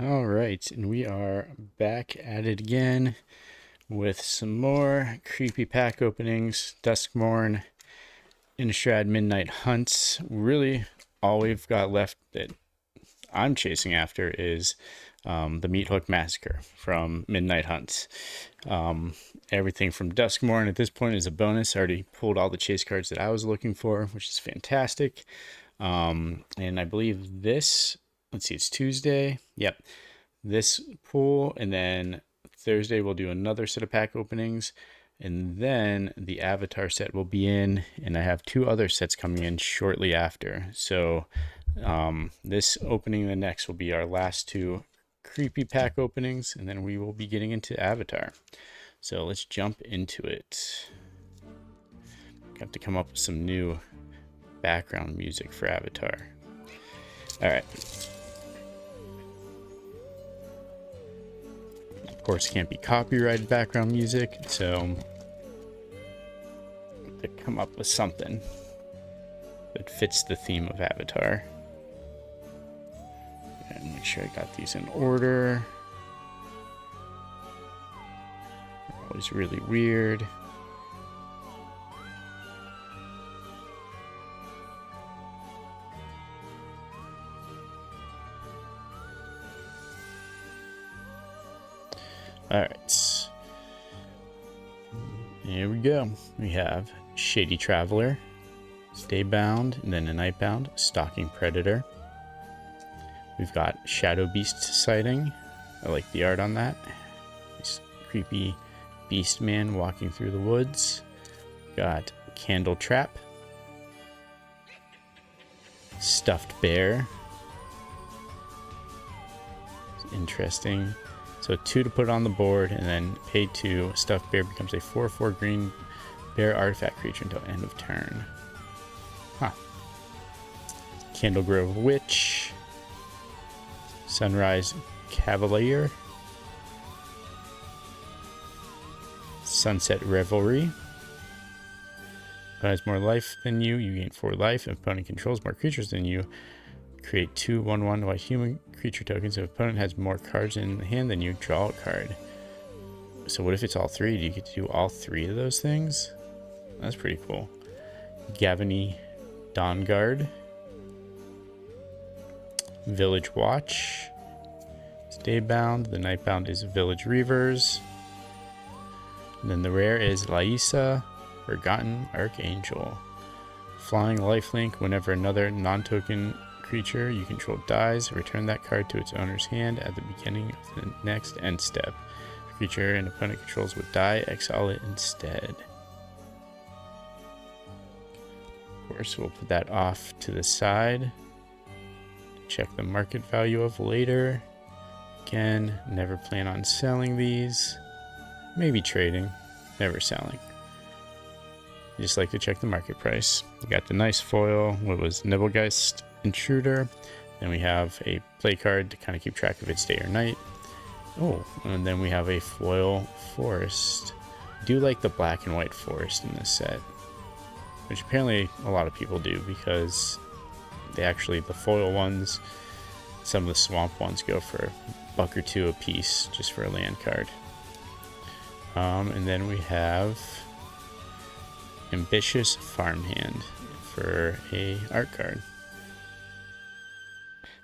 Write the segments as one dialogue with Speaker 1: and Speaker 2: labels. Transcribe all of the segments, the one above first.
Speaker 1: All right, and we are back at it again with some more creepy pack openings, Duskmourn, Innistrad Midnight Hunts. Really, all we've got left that I'm chasing after is the Meat Hook Massacre from Midnight Hunts. Everything from Duskmourn at this point is a bonus. I already pulled all the chase cards that I was looking for, which is fantastic. And I believe this, let's see, it's Tuesday. Yep. This pool, and then Thursday we'll do another set of pack openings, and then the Avatar set will be in, and I have two other sets coming in shortly after. So this opening and the next will be our last two creepy pack openings, and then we will be getting into Avatar. So let's jump into it. Have to come up with some new background music for Avatar. All right. Of course, it can't be copyrighted background music, so to come up with something that fits the theme of Avatar. And make sure I got these in order. They're always really weird. All right. Here we go. We have Shady Traveler, Stay Bound, and then a Nightbound, Stalking Predator. We've got Shadow Beast Sighting. I like the art on that. This creepy beast man walking through the woods. Got Candle Trap, Stuffed Bear. It's interesting. So 2 to put on the board, and then pay 2. Stuffed Bear becomes a 4/4 green bear artifact creature until end of turn. Huh. Candle Grove Witch. Sunrise Cavalier. Sunset Revelry. If it has more life than you, you gain 4 life. If opponent controls more creatures than you, create 2 1/1 white human creature tokens. If opponent has more cards in the hand than you, draw a card. So what if it's all 3? Do you get to do all 3 of those things? That's pretty cool. Gavany Dawnguard. Village Watch. Stay Bound. The Nightbound is Village Reavers. And then the rare is Laisa, Forgotten Archangel. Flying lifelink. Whenever another non-token creature you control dies, return that card to its owner's hand at the beginning of the next end step. If a creature an opponent controls would die, exile it instead. Of course, we'll put that off to the side. Check the market value of later. Again, never plan on selling these. Maybe trading, never selling. You just like to check the market price. We got the nice foil, what was Nibblegeist Intruder. Then we have a play card to kind of keep track of its day or night. Oh, and then we have a foil forest. I do like the black and white forest in this set, which apparently a lot of people do because they actually, the foil ones, some of the swamp ones go for $1 or $2 a piece just for a land card. And then we have Ambitious Farmhand for a art card.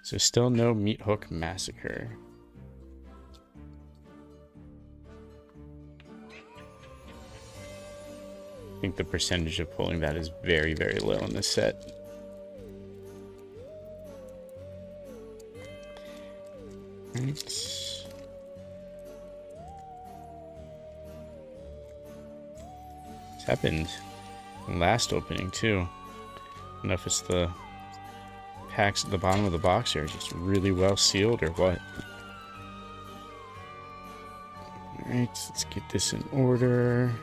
Speaker 1: So still no Meat Hook Massacre. I think the percentage of pulling that is very, very low in this set. Right. This happened last opening too. I don't know if it's the packs at the bottom of the box are just really well sealed or what. Alright, let's get this in order.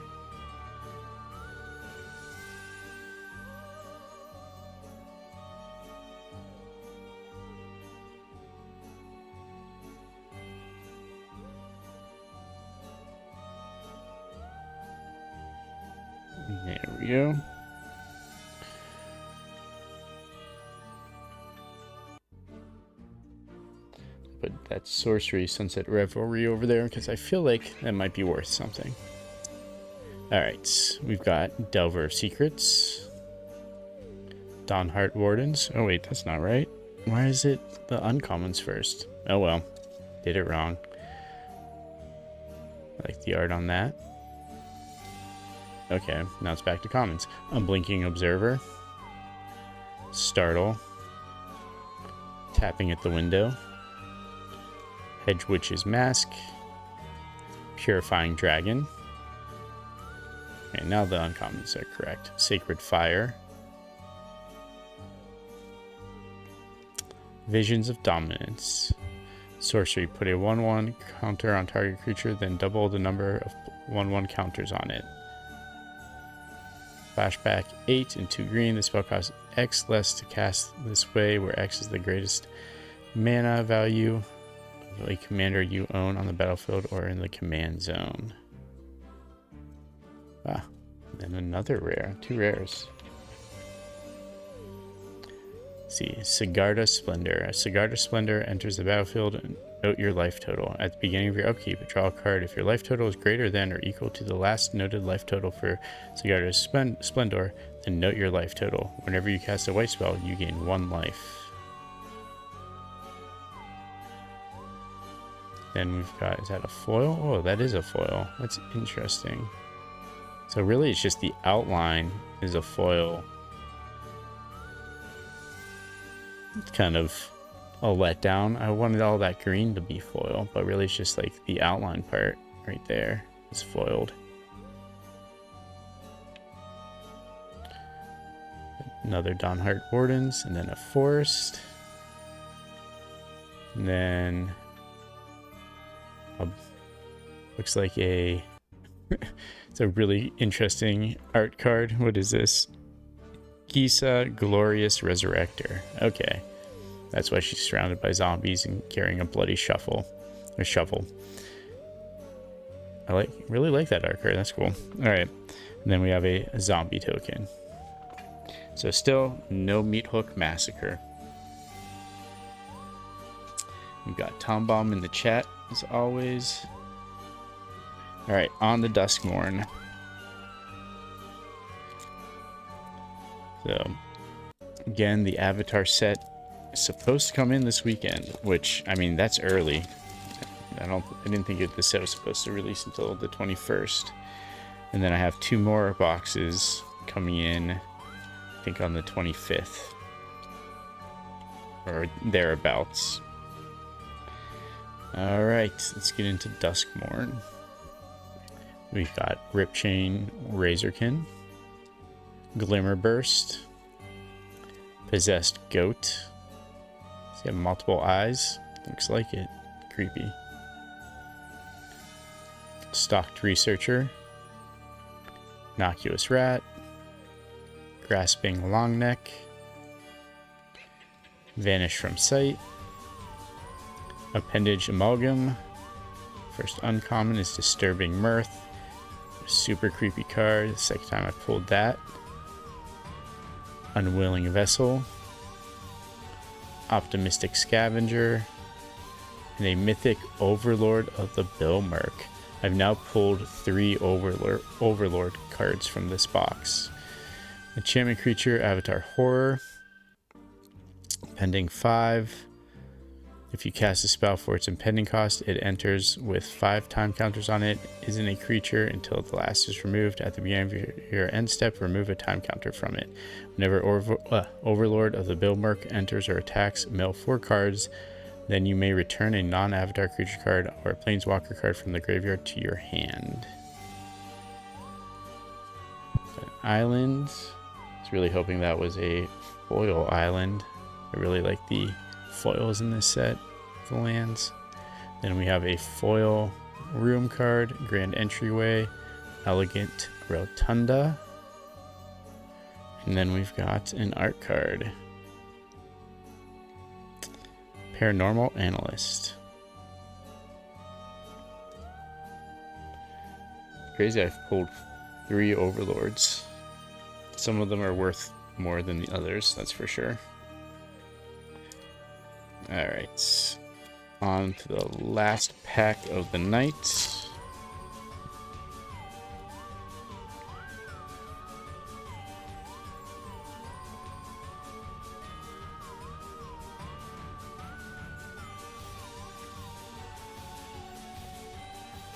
Speaker 1: There we go. put that sorcery Sunset Revelry over there because I feel like that might be worth something. Alright, we've got Delver of Secrets, Dawnheart Wardens. Oh wait, that's not right. Why is it the uncommons first? Oh well, did it wrong. I like the art on that. Okay, now it's back to commons. Unblinking Observer, Startle, Tapping at the Window, Hedge Witch's Mask, Purifying Dragon. Okay, now the uncommons are correct. Sacred Fire, Visions of Dominance, Sorcery, put a 1/1 counter on target creature, then double the number of 1/1 counters on it. Flashback 8 and 2 green. The spell costs X less to cast this way, where X is the greatest mana value of a commander you own on the battlefield or in the command zone. Ah, then another rare. 2 rares. Let's see, Sigarda Splendor. Sigarda Splendor enters the battlefield and note your life total. At the beginning of your upkeep, draw a card. If your life total is greater than or equal to the last noted life total for Sigarda Splendor, then note your life total. Whenever you cast a white spell, you gain 1 life. Then we've got, is that a foil? Oh, that is a foil. That's interesting. So really it's just the outline is a foil. It's kind of a letdown. I wanted all that green to be foil, but really it's just like the outline part right there is foiled. Another Dawnheart Wardens, and then a Forest. And then looks like a it's a really interesting art card. What is this? Gisa Glorious Resurrector. Okay. That's why she's surrounded by zombies and carrying a bloody shovel. I really like that art card. That's cool. Alright. And then we have a zombie token. So still no Meat Hook Massacre. We've got Tom Bomb in the chat as always. Alright, on the Duskmourn. So again, the Avatar set is supposed to come in this weekend, which, I mean, that's early. I didn't think the set was supposed to release until the 21st. And then I have 2 more boxes coming in, I think on the 25th. Or thereabouts. Alright, let's get into Duskmourn. We've got Ripchain Razorkin, Glimmerburst, Possessed Goat. Does he have multiple eyes? Looks like it. Creepy. Stalked Researcher, Innocuous Rat, Grasping Longneck, Vanish from Sight, Appendage Amalgam. First uncommon is Disturbing Mirth. Super creepy card. The second time I pulled that. Unwilling Vessel, Optimistic Scavenger, and a Mythic Overlord of the Bilmerk. I've now pulled 3 Overlord cards from this box. Enchantment Creature, Avatar Horror. Pending 5. If you cast a spell for its impending cost, it enters with 5 time counters on it. Isn't a creature until the last is removed. At the beginning of your end step, remove a time counter from it. Whenever Overlord of the Bilmerk enters or attacks, mill 4 cards. Then you may return a non-avatar creature card or a planeswalker card from the graveyard to your hand. An island. I was really hoping that was a foil island. I really like the foils in this set for lands. Then we have a foil room card, Grand Entryway, Elegant Rotunda, and then we've got an art card, Paranormal Analyst. Crazy, I've pulled 3 Overlords. Some of them are worth more than the others, that's for sure. Alright, on to the last pack of the night.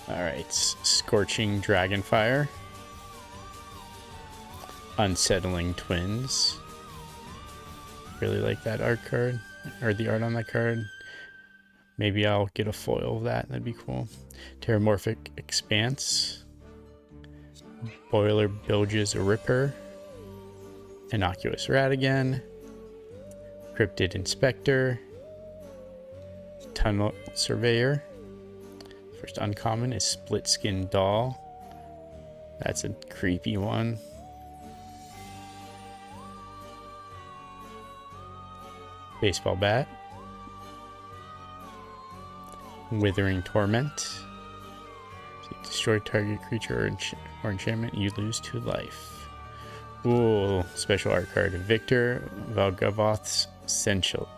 Speaker 1: Alright, Scorching Dragonfire. Unsettling Twins. Really like that art card, or the art on that card. Maybe I'll get a foil of that, that'd be cool. Terramorphic Expanse. Boiler Bilge's Ripper. Innocuous Ratigan. Cryptid Inspector. Tunnel Surveyor. First uncommon is Split Skin Doll. That's a creepy one. Baseball Bat. Withering Torment. So you destroy target creature or enchantment, you lose 2 life. Ooh, special art card. Victor Valgavoth's Seneschal.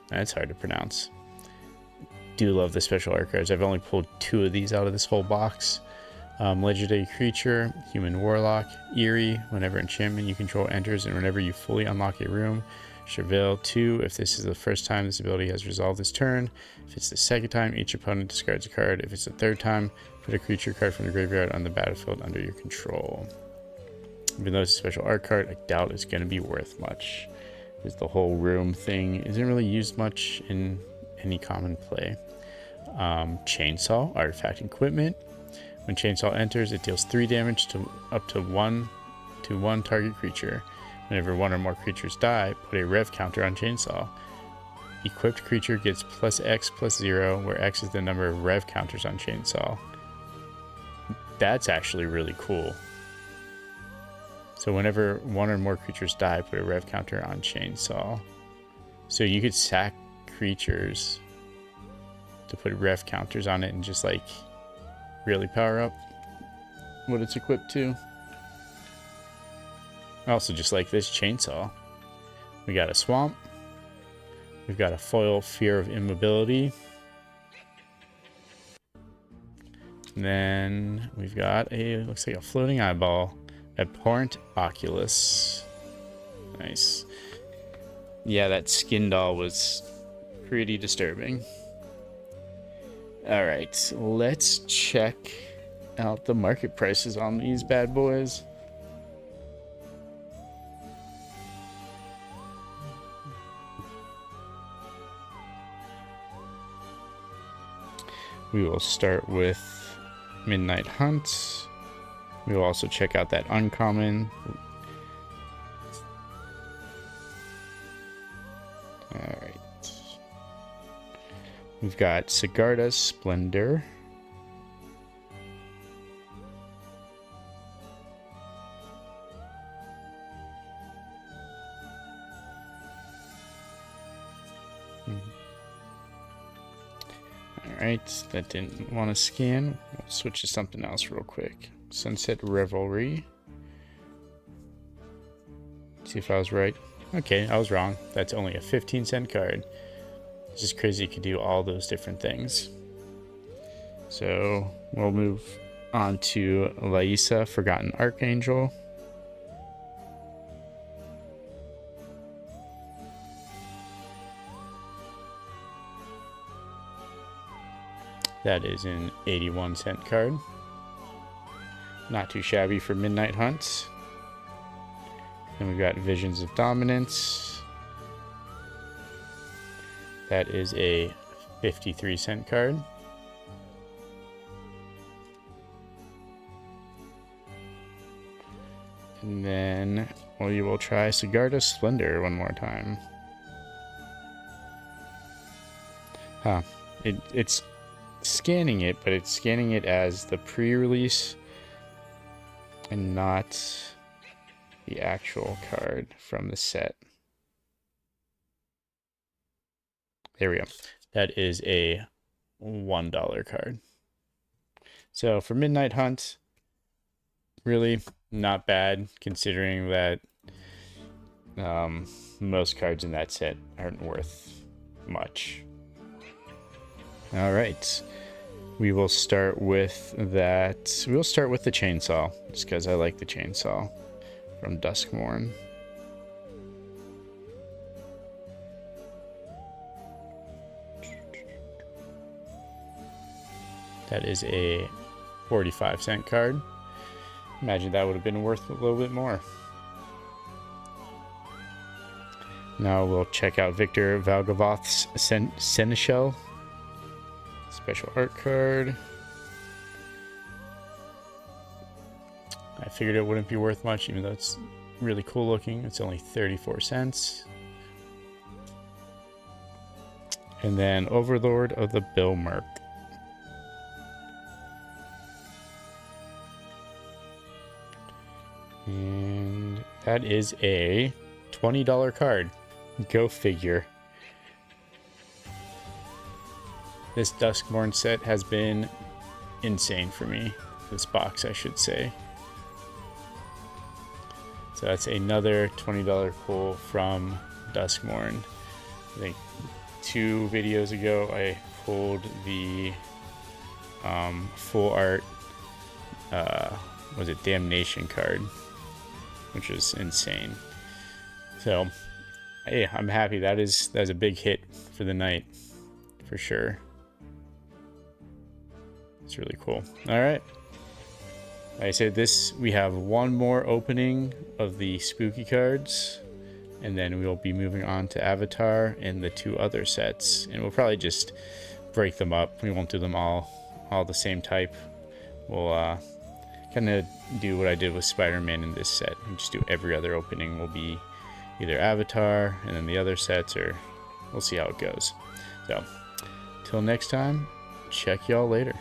Speaker 1: That's hard to pronounce. Do love the special art cards. I've only pulled 2 of these out of this whole box. Legendary creature, human warlock, eerie. Whenever enchantment you control enters and whenever you fully unlock a room, Chevelle 2. If this is the first time this ability has resolved this turn. If it's the second time, each opponent discards a card. If it's the third time, put a creature card from the graveyard on the battlefield under your control. Even though it's a special art card, I doubt it's going to be worth much, because the whole room thing isn't really used much in any common play. Chainsaw, artifact equipment. When Chainsaw enters, it deals 3 damage to up to one target creature. Whenever 1 or more creatures die, put a rev counter on Chainsaw. Equipped creature gets +X+0, where X is the number of rev counters on Chainsaw. That's actually really cool. So whenever 1 or more creatures die, put a rev counter on Chainsaw. So you could sack creatures to put rev counters on it and just like really power up what it's equipped to. I also just like this Chainsaw. We got a Swamp. We've got a foil Fear of Immobility. And then we've got looks like a Floating Eyeball. Abhorrent Oculus. Nice. Yeah, that skin doll was pretty disturbing. Alright, let's check out the market prices on these bad boys. We will start with Midnight Hunt. We will also check out that uncommon. Alright. We've got Sigarda's Splendor. Alright, that didn't want to scan. We'll switch to something else real quick. Sunset Revelry. See if I was right. Okay, I was wrong. That's only a 15-cent card. It's just crazy you could do all those different things. So we'll move on to Laisa, Forgotten Archangel. That is an 81-cent card. Not too shabby for Midnight Hunts. Then we've got Visions of Dominance. That is a 53-cent card. And then we will try Sigarda's Splendor one more time. Huh. It's scanning it, but it's scanning it as the pre-release and not the actual card from the set. There we go. That is a $1 card. So for Midnight Hunt, really not bad considering that most cards in that set aren't worth much. All right. We will start with that. We'll start with the chainsaw, just because I like the chainsaw from Duskmourn. That is a 45-cent card. Imagine that would have been worth a little bit more. Now we'll check out Victor Valgavoth's Seneschal. Special art card. I figured it wouldn't be worth much, even though it's really cool looking. It's only 34 cents. And then Overlord of the Bilmerk. And that is a $20 card. Go figure. This Duskmourn set has been insane for me. This box, I should say. So that's another $20 pull from Duskmourn. I think 2 videos ago I pulled the full art was it Damnation card, which is insane. So hey, I'm happy. That's a big hit for the night for sure. It's really cool. All right. Like I said, we have one more opening of the spooky cards, and then we'll be moving on to Avatar and the 2 other sets, and we'll probably just break them up. We won't do them all the same type. We'll kind of do what I did with Spider-Man in this set, and just do every other opening will be either Avatar and then the other sets, or we'll see how it goes. So till next time, check y'all later.